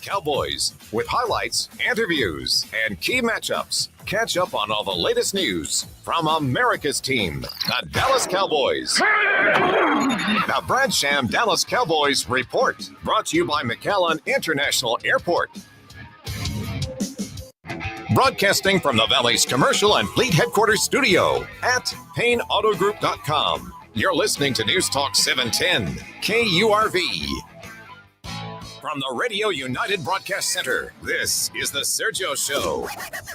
Cowboys with highlights, interviews, and key matchups. Catch up on all the latest news from America's team, the Dallas Cowboys. The Brad Sham Dallas Cowboys Report, brought to you by McAllen International Airport. Broadcasting from the Valley's commercial and fleet headquarters studio at PayneAutoGroup.com. You're listening to News Talk 710 KURV. From the Radio United Broadcast Center, this is the Sergio Show.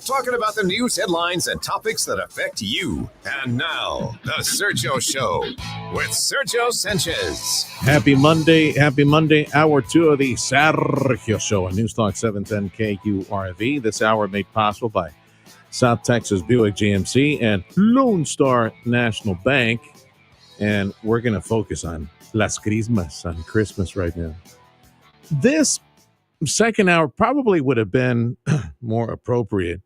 Talking about the news headlines and topics that affect you. And now, the Sergio Show with Sergio Sanchez. Happy Monday, hour 2 of the Sergio Show on News Talk 710 KURV. This hour made possible by South Texas Buick GMC and Lone Star National Bank. And we're going to focus on Las Christmas, on Christmas right now. This second hour probably would have been more appropriate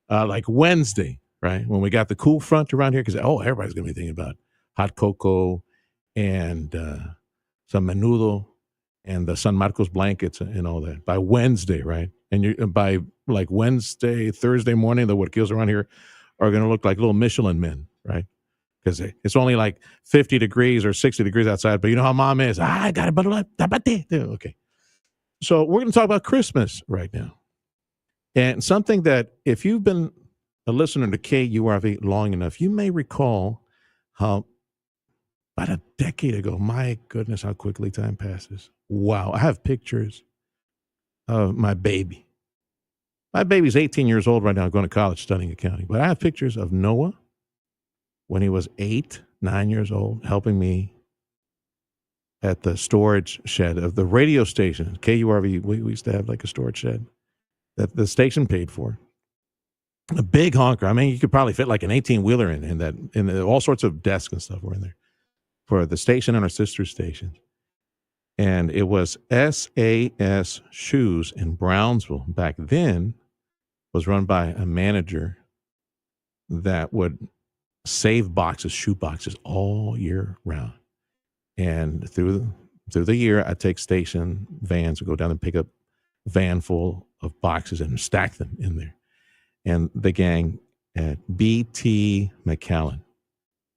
like Wednesday, right? When we got the cool front around here, because, everybody's going to be thinking about hot cocoa and some menudo and the San Marcos blankets and all that by Wednesday, right? And by like Wednesday, Thursday morning, the huerquillos around here are going to look like little Michelin men, right? Because it's only like 50 degrees or 60 degrees outside, but you know how mom is. I got to bundle up. Okay. So we're going to talk about Christmas right now. And something that if you've been a listener to KURV long enough, you may recall how about a decade ago, my goodness, how quickly time passes. Wow. I have pictures of my baby. My baby's 18 years old right now, going to college studying accounting. But I have pictures of Noah when he was 9 years old, helping me at the storage shed of the radio station. KURV, we used to have like a storage shed that the station paid for. A big honker. I mean, you could probably fit like an 18-wheeler in that, and all sorts of desks and stuff were in there for the station and our sister stations. And it was SAS Shoes in Brownsville. Back then, was run by a manager that would save boxes, shoe boxes all year round. And through the year, I take station vans and go down and pick up a van full of boxes and stack them in there. And the gang at BT McAllen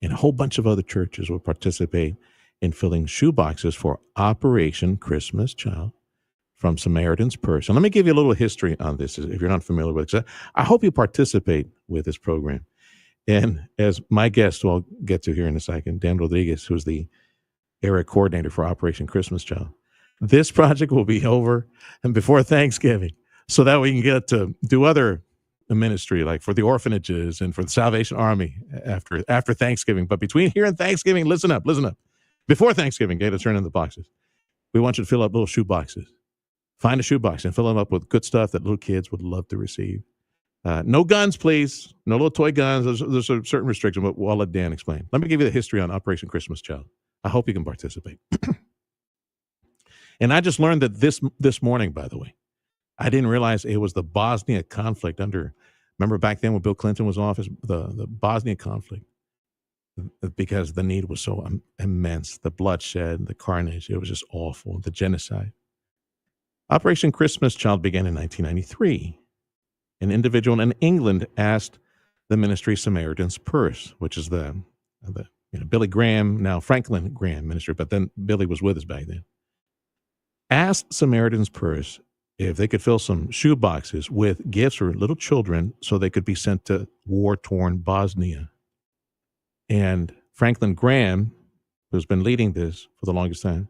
and a whole bunch of other churches will participate in filling shoe boxes for Operation Christmas Child from Samaritan's Purse. And let me give you a little history on this if you're not familiar with it. I hope you participate with this program. And as my guest, who I'll get to here in a second, Dan Rodriguez, who's the area coordinator for Operation Christmas Child. This project will be over and before Thanksgiving, so that we can get to do other ministry, like for the orphanages and for the Salvation Army after Thanksgiving. But between here and Thanksgiving, listen up. Before Thanksgiving, get to turn in the boxes. We want you to fill up little shoe boxes. Find a shoe box and fill them up with good stuff that little kids would love to receive. No guns, please. No little toy guns. There's a certain restriction, but I'll let Dan explain. Let me give you the history on Operation Christmas Child. I hope you can participate. And I just learned that this morning, by the way, I didn't realize it was the Bosnia conflict remember back then when Bill Clinton was in office, the Bosnia conflict, because the need was so immense, the bloodshed, the carnage, it was just awful, the genocide. Operation Christmas Child began in 1993. An individual in England asked the ministry Samaritan's Purse, which is the Billy Graham, now Franklin Graham ministry, but then Billy was with us back then, asked Samaritan's Purse if they could fill some shoe boxes with gifts for little children so they could be sent to war-torn Bosnia. And Franklin Graham, who's been leading this for the longest time,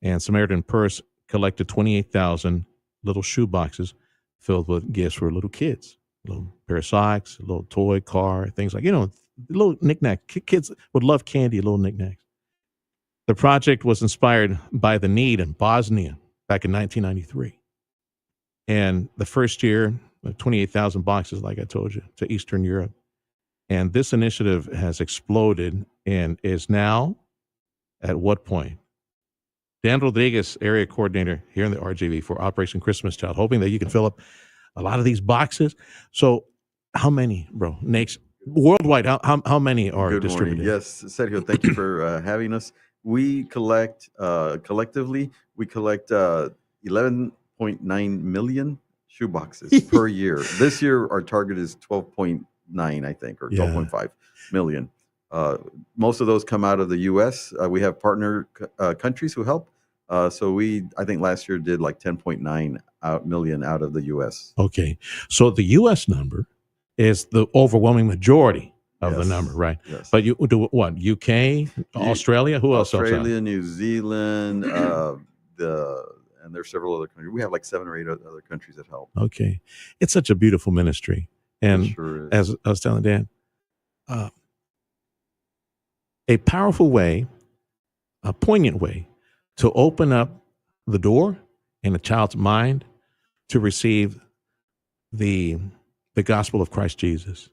and Samaritan Purse collected 28,000 little shoe boxes filled with gifts for little kids, a little pair of socks, a little toy car, things like, little knickknack. Kids would love candy, little knickknacks. The project was inspired by the need in Bosnia back in 1993. And the first year, 28,000 boxes, like I told you, to Eastern Europe. And this initiative has exploded and is now at what point? Dan Rodriguez, area coordinator here in the RGV for Operation Christmas Child, hoping that you can fill up a lot of these boxes. So how many, bro? Next, worldwide, how many are Good distributed? Morning. Yes, Sergio, thank you for having us. We collect, collectively, 11.5 12.9 million shoeboxes per year. This year, our target is 12.9, I think, or 12.5 million. Most of those come out of the U.S. We have partner countries who help. So I think last year did like 10.9 million out of the U.S. Okay. So the U.S. number is the overwhelming majority of the number, right? Yes. But you do what? UK, Australia, who else? Australia, New Zealand, and there's several other countries. We have like 7 or 8 other countries that help. Okay. It's such a beautiful ministry. And sure is. As I was telling Dan, a powerful way, a poignant way to open up the door in a child's mind to receive the gospel of Christ Jesus,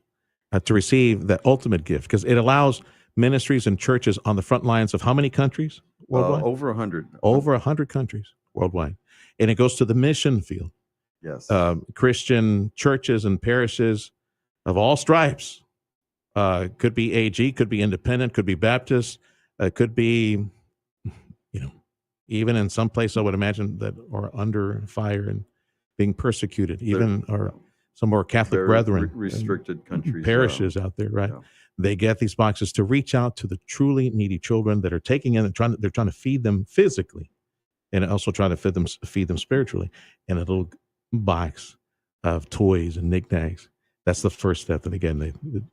to receive that ultimate gift, because it allows ministries and churches on the front lines of how many countries worldwide? Over 100. Over 100 countries worldwide. And it goes to the mission field. Yes. Christian churches and parishes of all stripes. Could be AG, could be independent, could be Baptist, could be, even in some place I would imagine that are under fire and being persecuted, or some more Catholic brethren, restricted countries, parishes out there, right? Yeah. They get these boxes to reach out to the truly needy children that are taking in and they're trying to feed them physically, and also try to feed them spiritually in a little box of toys and knickknacks. That's the first step. And again, it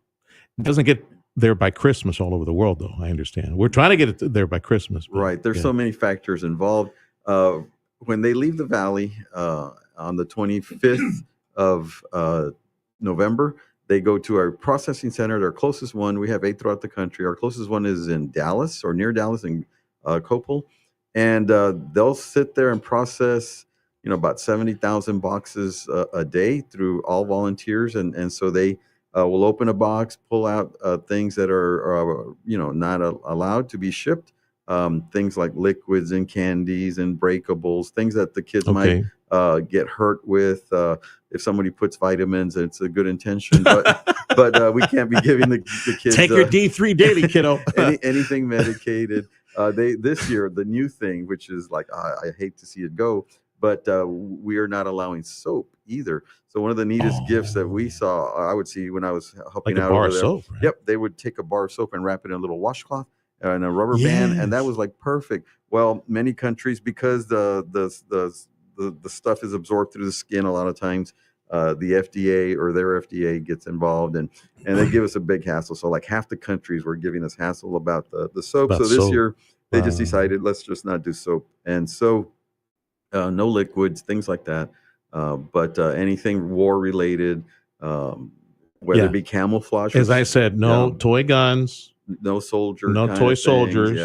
doesn't get there by Christmas all over the world, though. I understand. We're trying to get it there by Christmas. Right. There's so many factors involved. When they leave the valley on the 25th of November, they go to our processing center, our closest one. We have 8 throughout the country. Our closest one is in Dallas or near Dallas in Copel. And they'll sit there and process, about 70,000 boxes a day through all volunteers. And so they will open a box, pull out things that are, not allowed to be shipped. Things like liquids and candies and breakables, things that the kids might get hurt with. If somebody puts vitamins, it's a good intention, but we can't be giving the kids. Take your D3 daily, kiddo. anything medicated. This year, the new thing, which is like, I hate to see it go, but we are not allowing soap either. So one of the neatest gifts that we saw, I would see when I was helping out over there. Soap, right? Yep, they would take a bar of soap and wrap it in a little washcloth and a rubber band, and that was like perfect. Well, many countries, because the stuff is absorbed through the skin a lot of times, the FDA or their FDA gets involved, and they give us a big hassle. So like half the countries were giving us hassle about the soap. So this year they just decided, let's just not do soap. And so no liquids, things like that. But anything war related, whether it be camouflage. As I said, no toy guns. No soldier, no toy soldiers.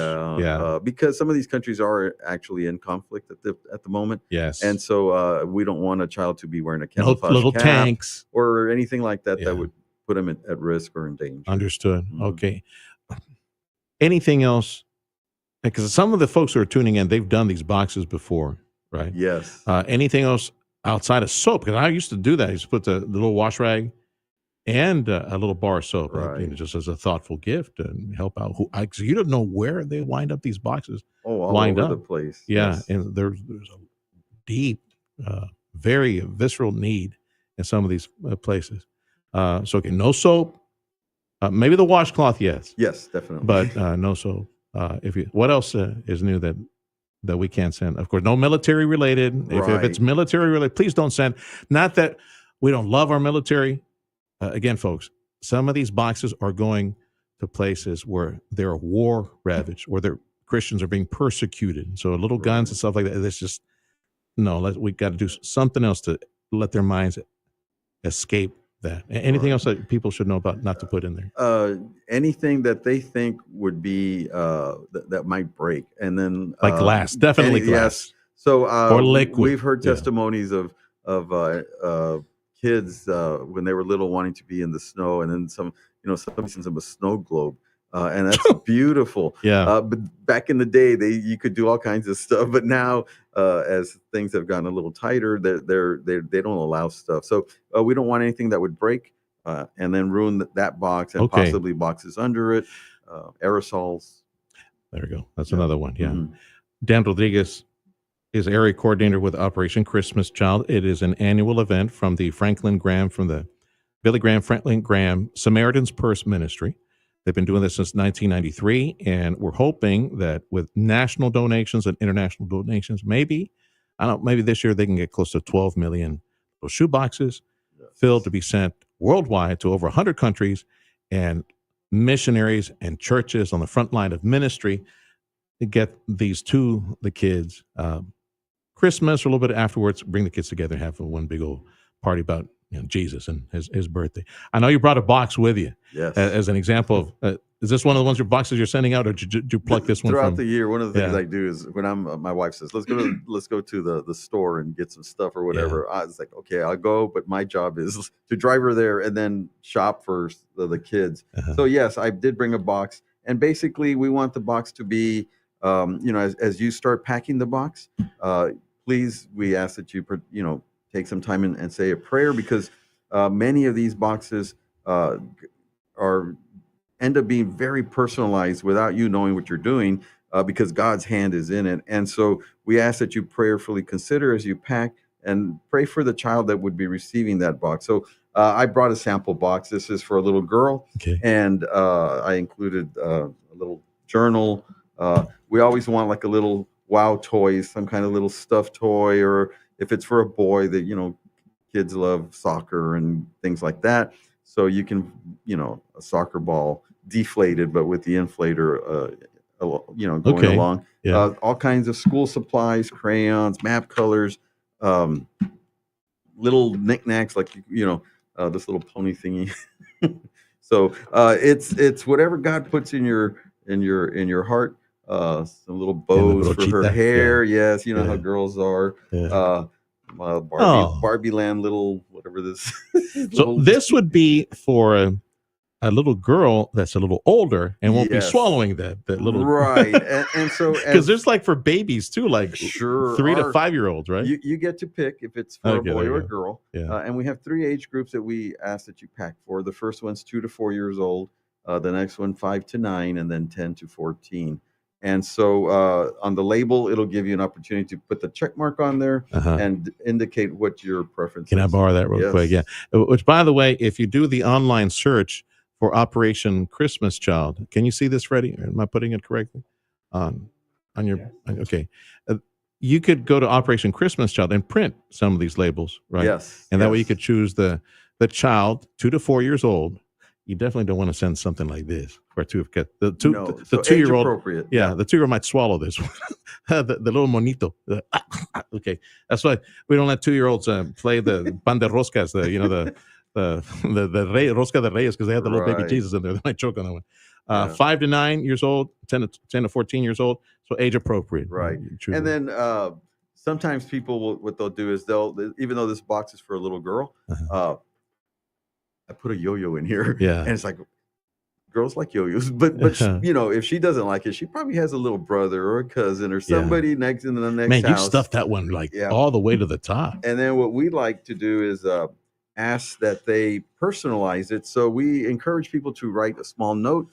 Because some of these countries are actually in conflict at the moment. Yes, and so we don't want a child to be wearing a camouflage little cap tanks or anything like that that would put them at risk or in danger. Understood. Mm-hmm. Okay. Anything else? Because some of the folks who are tuning in, they've done these boxes before, right? Yes. Anything else outside of soap? Because I used to do that. I used to put the little wash rag and a little bar of soap, right. Just as a thoughtful gift and help out. Because you don't know where they wind up these boxes. All over the place. Yeah, yes. And there's a deep, very visceral need in some of these places. So no soap. Maybe the washcloth, yes. Yes, definitely. But no soap. What else is new that we can't send? Of course, no military related. Right. If it's military related, please don't send. Not that we don't love our military. Again, folks, some of these boxes are going to places where they're war ravaged, where their Christians are being persecuted. So little guns and stuff like that. It's just we got to do something else to let their minds escape that. Anything else that people should know about not to put in there? Anything that they think would be that might break, and then like glass, definitely glass. Yes. So or liquid. We've heard testimonies of kids when they were little wanting to be in the snow, and then somebody sends them a snow globe, and that's beautiful. Yeah. But back in the day, you could do all kinds of stuff, but now as things have gotten a little tighter, they don't allow stuff. So we don't want anything that would break and then ruin that box and possibly boxes under it, aerosols. There we go. That's another one. Yeah. Mm-hmm. Dan Rodriguez, is area coordinator with Operation Christmas Child. It is an annual event from the Billy Graham Franklin Graham Samaritan's Purse Ministry. They've been doing this since 1993, and we're hoping that with national donations and international donations, maybe this year they can get close to 12 million shoe boxes filled to be sent worldwide to over 100 countries, and missionaries and churches on the front line of ministry to get these to the kids. Christmas or a little bit afterwards, bring the kids together and have one big old party about Jesus and his birthday. I know you brought a box with you. Yes. As an example of, is this one of the ones your boxes you're sending out, or did you pluck this one throughout the year? One of the things I do is when my wife says, let's go to the store and get some stuff or whatever. I was like, okay, I'll go, but my job is to drive her there and then shop for the kids. So yes, I did bring a box, and basically we want the box to be, as you start packing the box, please, we ask that you take some time and say a prayer, because many of these boxes end up being very personalized without you knowing what you're doing, because God's hand is in it. And so we ask that you prayerfully consider as you pack, and pray for the child that would be receiving that box. So I brought a sample box. This is for a little girl, and I included a little journal. We always want like a little wow toy, some kind of little stuffed toy, or if it's for a boy, that kids love soccer and things like that. So you can, a soccer ball deflated, but with the inflator, going along. Yeah. All kinds of school supplies, crayons, map colors, little knickknacks like this little pony thingy. So it's whatever God puts in your heart. Some little bows for her hair. Yeah. Yes, how girls are. Yeah. Barbie land, little whatever this. So this would be for a little girl that's a little older and won't be swallowing that little right. And so because there's like for babies too, like 3 to 5 year olds, right? You get to pick if it's for a boy or a girl. Yeah. And we have 3 age groups that we ask that you pack for. The first one's 2 to 4 years old. The next one 5 to 9, and then 10 to 14. And so on the label, it'll give you an opportunity to put the check mark on there and indicate what your preference is. Can I borrow that real quick? Yeah. Which, by the way, if you do the online search for Operation Christmas Child, can you see this, Freddie? Am I putting it correctly? On your okay. You could go to Operation Christmas Child and print some of these labels, right? Yes. And that way you could choose the child 2 to 4 years old. You definitely don't want to send something like this for the 2-year-old. Yeah, the 2-year-old might swallow this one. the little monito. Okay, that's why we don't let 2-year-olds play the pan de roscas. The rosca de reyes, because they have the little baby Jesus in there. They might choke on that one. 5 to 9 years old, 10 to 14 years old. So age appropriate. Right. And then sometimes people what they'll do is even though this box is for a little girl. I put a yo-yo in here, and it's like girls like yo-yos, but if she doesn't like it, she probably has a little brother or a cousin or somebody next in the next house. Man, you stuffed that one all the way to the top. And then what we like to do is ask that they personalize it. So we encourage people to write a small note.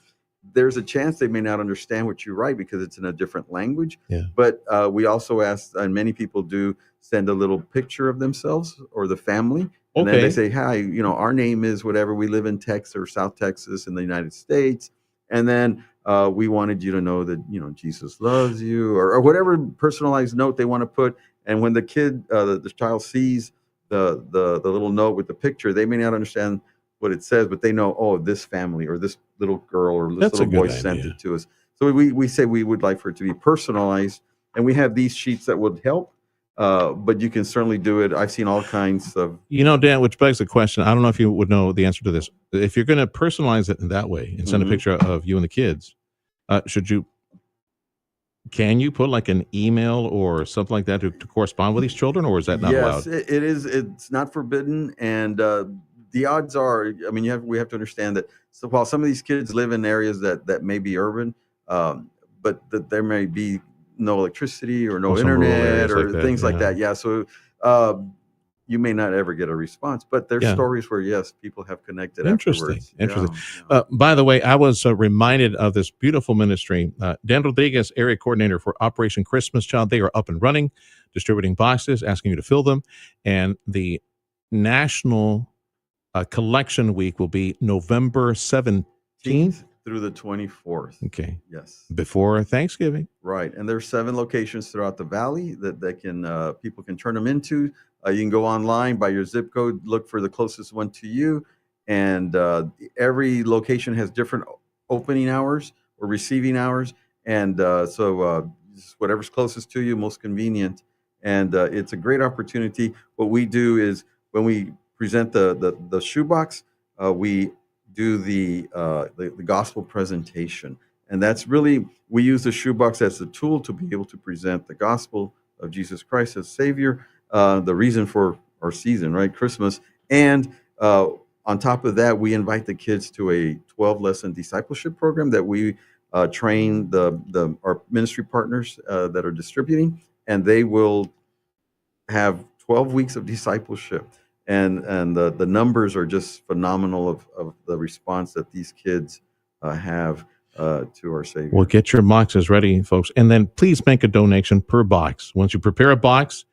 There's a chance they may not understand what you write because it's in a different language. Yeah. But we also ask, and many people do, send a little picture of themselves or the family. And then they say, hi, our name is whatever. We live in Texas or South Texas in the United States. And then we wanted you to know that, Jesus loves you, or whatever personalized note they want to put. And when the kid, the child sees the little note with the picture, they may not understand what it says, but they know, this family or this little girl or this little boy sent it to us. So we say we would like for it to be personalized. And we have these sheets that would help. But you can certainly do it. I've seen all kinds of... Dan, which begs the question, I don't know if you would know the answer to this. If you're going to personalize it in that way and send a picture of you and the kids, can you put like an email or something like that to correspond with these children, or is that not allowed? Yes, it is. It's not forbidden. And the odds are, we have to understand that while some of these kids live in areas that may be urban, but that there may be no electricity or no internet or things like that. Yeah. So, you may not ever get a response, but there's Yeah. stories where yes, people have connected Interesting. afterwards. Interesting. Yeah. By the way, I was reminded of this beautiful ministry. Dan Rodriguez, area coordinator for Operation Christmas Child. They are up and running, distributing boxes, asking you to fill them. And the National Collection Week will be November 17th through the 24th. Okay. Yes. Before Thanksgiving. Right. And there's 7 locations throughout the valley that can people can turn them into. You can go online by your zip code, look for the closest one to you. And every location has different opening hours or receiving hours. And so whatever's closest to you, most convenient. And it's a great opportunity. What we do is when we present the shoebox, we do the gospel presentation. And that's really, we use the shoebox as a tool to be able to present the gospel of Jesus Christ as Savior, the reason for our season, right? Christmas. And on top of that, we invite the kids to a 12-lesson discipleship program that we train our ministry partners that are distributing, and they will have 12 weeks of discipleship. And the numbers are just phenomenal of the response that these kids have to our Savior. Well, get your boxes ready, folks. And then please make a donation per box. Once you prepare a box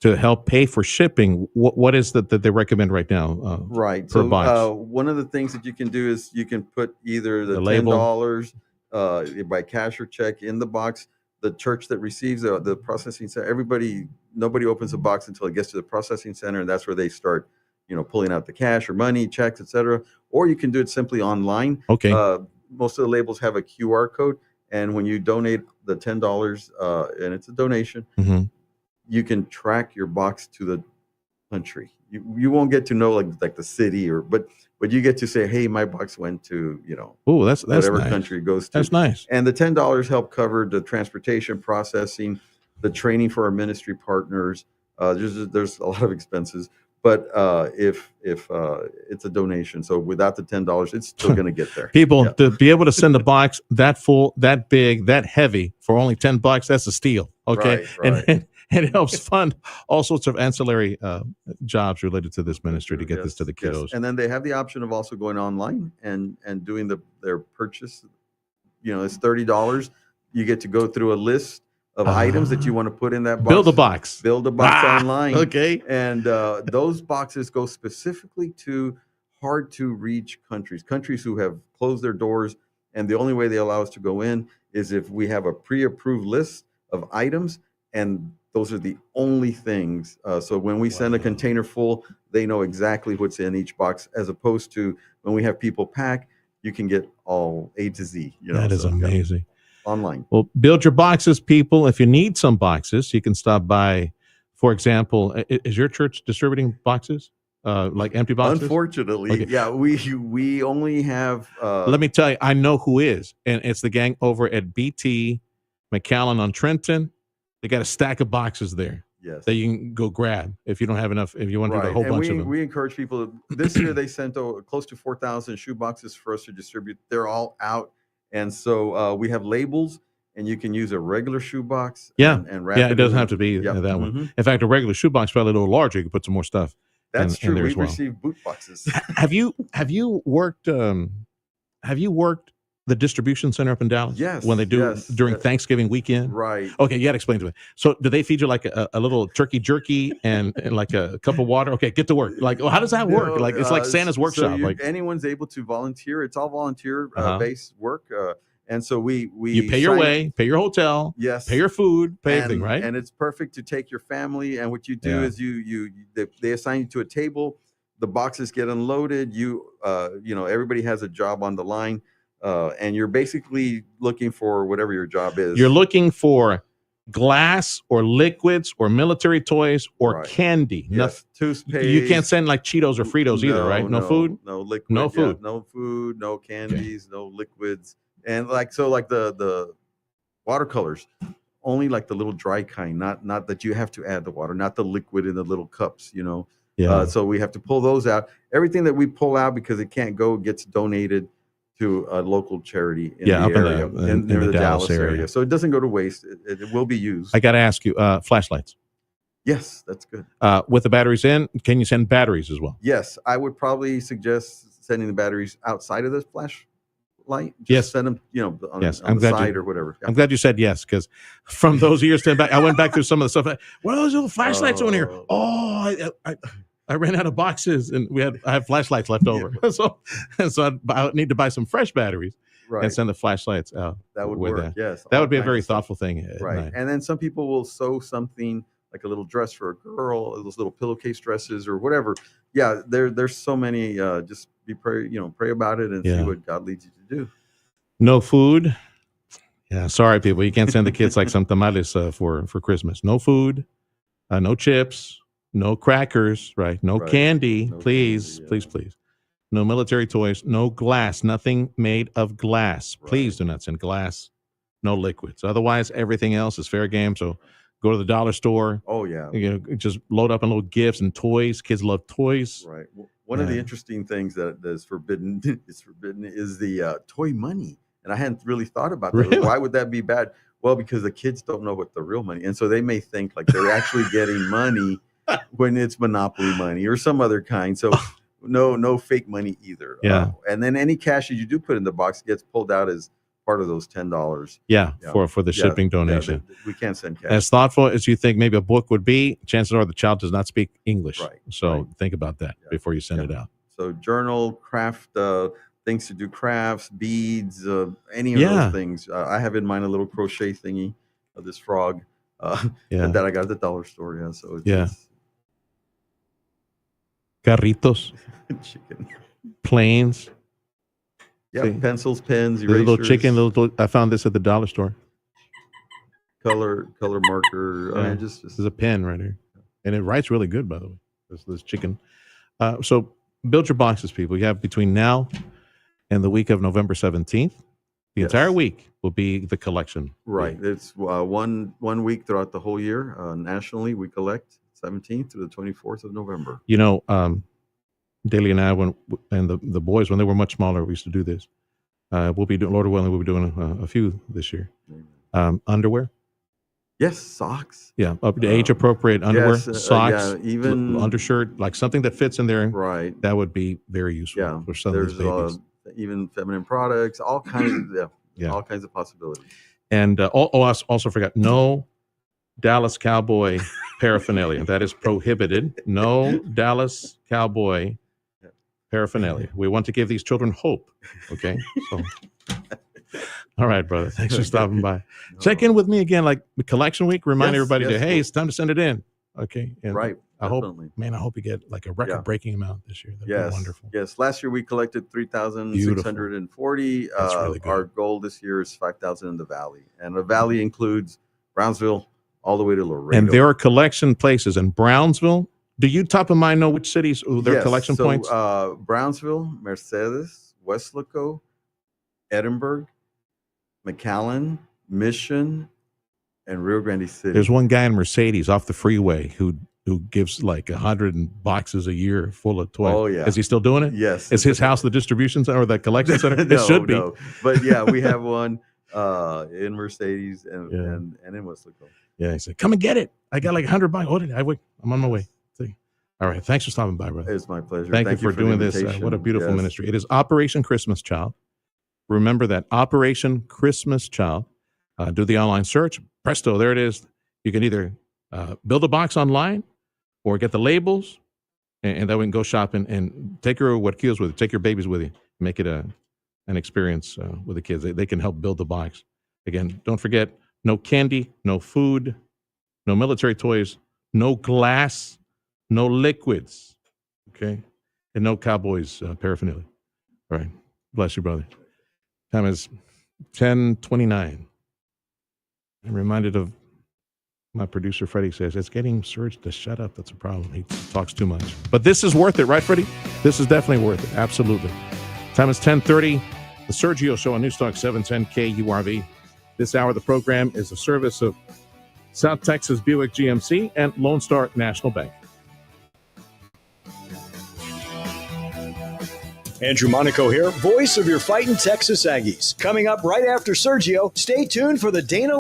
to help pay for shipping, what is that they recommend right now? Right. Per So box? one of the things that you can do is you can put either the label. $10 by cash or check in the box. The church that receives the processing center, nobody opens the box until it gets to the processing center, and that's where they start, pulling out the cash or money, checks, etc. Or you can do it simply online. Okay. Most of the labels have a QR code, and when you donate the $10, and it's a donation, Mm-hmm. you can track your box to the country. You won't get to know like the city but you get to say, hey, my box went to Oh, that's whatever nice. country it goes to. That's nice. And the $10 help cover the transportation, processing, the training for our ministry partners. There's a lot of expenses, but if it's a donation, so without the $10, it's still going to get there. People, to be able to send a box that full, that big, that heavy for only $10, that's a steal. Okay. Right. And it helps fund all sorts of ancillary jobs related to this ministry to get this to the kiddos. Yes. And then they have the option of also going online and doing their purchase. It's $30. You get to go through a list of items that you want to put in that box. Build a box. Build a box online. Okay. And those boxes go specifically to hard to reach countries who have closed their doors. And the only way they allow us to go in is if we have a pre-approved list of items, and those are the only things. So when we send a container full, they know exactly what's in each box, as opposed to when we have people pack, you can get all A to Z. That is amazing. Online. Well, build your boxes, people. If you need some boxes, you can stop by. For example, is your church distributing boxes, like empty boxes? Unfortunately, Okay. yeah, we only have. Let me tell you, I know who is, and it's the gang over at BT McAllen on Trenton. They got a stack of boxes there. Yes. That you can go grab if you don't have enough. If you want to do a whole bunch of them. We encourage people. This year they sent close to 4,000 shoe boxes for us to distribute. They're all out, and so we have labels, and you can use a regular shoe box. And wrap it doesn't have to be that one. Mm-hmm. In fact, a regular shoe box probably a little larger. You can put some more stuff. That's true. We've received boot boxes. Have you worked? Have you worked the distribution center up in Dallas? Yes. When they do during Thanksgiving weekend? Right. Okay, you got to explain to me. So do they feed you like a little turkey jerky and like a cup of water? Okay, get to work. Like, how does that work? Like, it's like Santa's workshop. So anyone's able to volunteer. It's all volunteer based work. And so we you pay your way, pay your hotel, yes, pay your food, pay everything, right? And it's perfect to take your family. And what you do is they assign you to a table. The boxes get unloaded. Everybody has a job on the line. And you're basically looking for whatever your job is. You're looking for glass or liquids or military toys or candy. Yes, toothpaste. You can't send like Cheetos or Fritos either, right? No food? No liquid. No food. No food, no candies, no liquids. And like the watercolors, only like the little dry kind, not that you have to add the water, not the liquid in the little cups, Yeah. So we have to pull those out. Everything that we pull out because it can't go gets donated to a local charity in the area, in the Dallas area. So it doesn't go to waste. It will be used. I got to ask you, flashlights. Yes, that's good. With the batteries in, can you send batteries as well? Yes, I would probably suggest sending the batteries outside of the flashlight. Just Yes. send them, on I'm the glad side or whatever. I'm glad you said yes, because from those years back, I went back through some of the stuff. What are those little flashlights on here? Oh, I ran out of boxes, and I have flashlights left over. so I need to buy some fresh batteries and send the flashlights out. That would with work. Yes, that would be a very thoughtful thing. Right, and then some people will sew something like a little dress for a girl, those little pillowcase dresses or whatever. Yeah, there's so many. Just pray about it and see what God leads you to do. No food. Yeah, sorry, people. You can't send the kids like some tamales for Christmas. No food, no chips, no crackers, right? No candy. Please. No military toys, no glass, nothing made of glass. Please do not send glass, no liquids. Otherwise, everything else is fair game. So go to the dollar store. Oh, yeah. Just load up on little gifts and toys. Kids love toys. Right. One of the interesting things that is forbidden is the toy money. And I hadn't really thought about that. Really? Why would that be bad? Well, because the kids don't know what the real money, and so they may think like they're actually getting money when it's Monopoly money or some other kind. So no fake money either. Yeah. And then any cash that you do put in the box gets pulled out as part of those $10. Yeah. For the shipping donation. We can't send cash. As thoughtful as you think maybe a book would be, chances are the child does not speak English. Right. So think about that before you send it out. So journal, craft, things to do crafts, beads, any of those things. I have in mind a little crochet thingy of this frog that I got at the dollar store. Yeah. So it's Carritos. Chicken. Planes. Yeah, pencils, pens, erasers. Little chicken. I found this at the dollar store. Color marker. There's a pen right here, and it writes really good, by the way. This chicken. So build your boxes, people. You have between now and the week of November 17th. The entire week will be the collection. Right. Week. It's one week throughout the whole year. Nationally, we collect 17th to the 24th of November. Daly and I, and the boys, when they were much smaller, we used to do this. We'll be doing, Lord willing, we'll be doing a few this year. Underwear. Yes, socks. Yeah, up to age-appropriate underwear, socks, even undershirt, like something that fits in there. Right. That would be very useful for some of these babies. Even feminine products, all kinds of possibilities. And I also forgot, no Dallas Cowboy paraphernalia. That is prohibited. No Dallas Cowboy paraphernalia. We want to give these children hope. Okay. So, all right, brother. Thanks for stopping by. Check in with me again, like the collection week. Remind everybody hey, it's time to send it in. Okay. And I hope you get like a record-breaking amount this year. That'd be wonderful. Yes. Last year we collected 3,640. That's really good. Our goal this year is 5,000 in the Valley, and the Valley includes Brownsville all the way to Laredo. And there are collection places in Brownsville. Do you top of mind know which cities their collection points? Brownsville, Mercedes, Weslaco, Edinburgh, McAllen, Mission, and Rio Grande City. There's one guy in Mercedes off the freeway who gives like 100 boxes a year full of toys. Oh, yeah. Is he still doing it? Yes. Is his house the distribution center or the collection center? It should be. No. But yeah, we have one in Mercedes and in Weslaco. Yeah, he said, come and get it. I got like 100 bucks. I'm on my way. See. All right. Thanks for stopping by, brother. It's my pleasure. Thank you for doing this. What a beautiful ministry. It is Operation Christmas Child. Remember that, Operation Christmas Child. Do the online search. Presto, there it is. You can either build a box online or get the labels, and then we can go shopping and take your huerquillos with you. Take your babies with you. Make it an experience with the kids. They can help build the box. Again, don't forget, no candy, no food, no military toys, no glass, no liquids, okay? And no Cowboys paraphernalia. All right. Bless you, brother. Time is 10:29. I'm reminded of my producer, Freddie says, it's getting Serge to shut up. That's a problem. He talks too much. But this is worth it, right, Freddie? This is definitely worth it. Absolutely. Time is 10:30. The Sergio Show on News Talk 710 KURV. This hour of the program is a service of South Texas Buick GMC and Lone Star National Bank. Andrew Monaco here, voice of your fighting Texas Aggies. Coming up right after Sergio, stay tuned for the Dana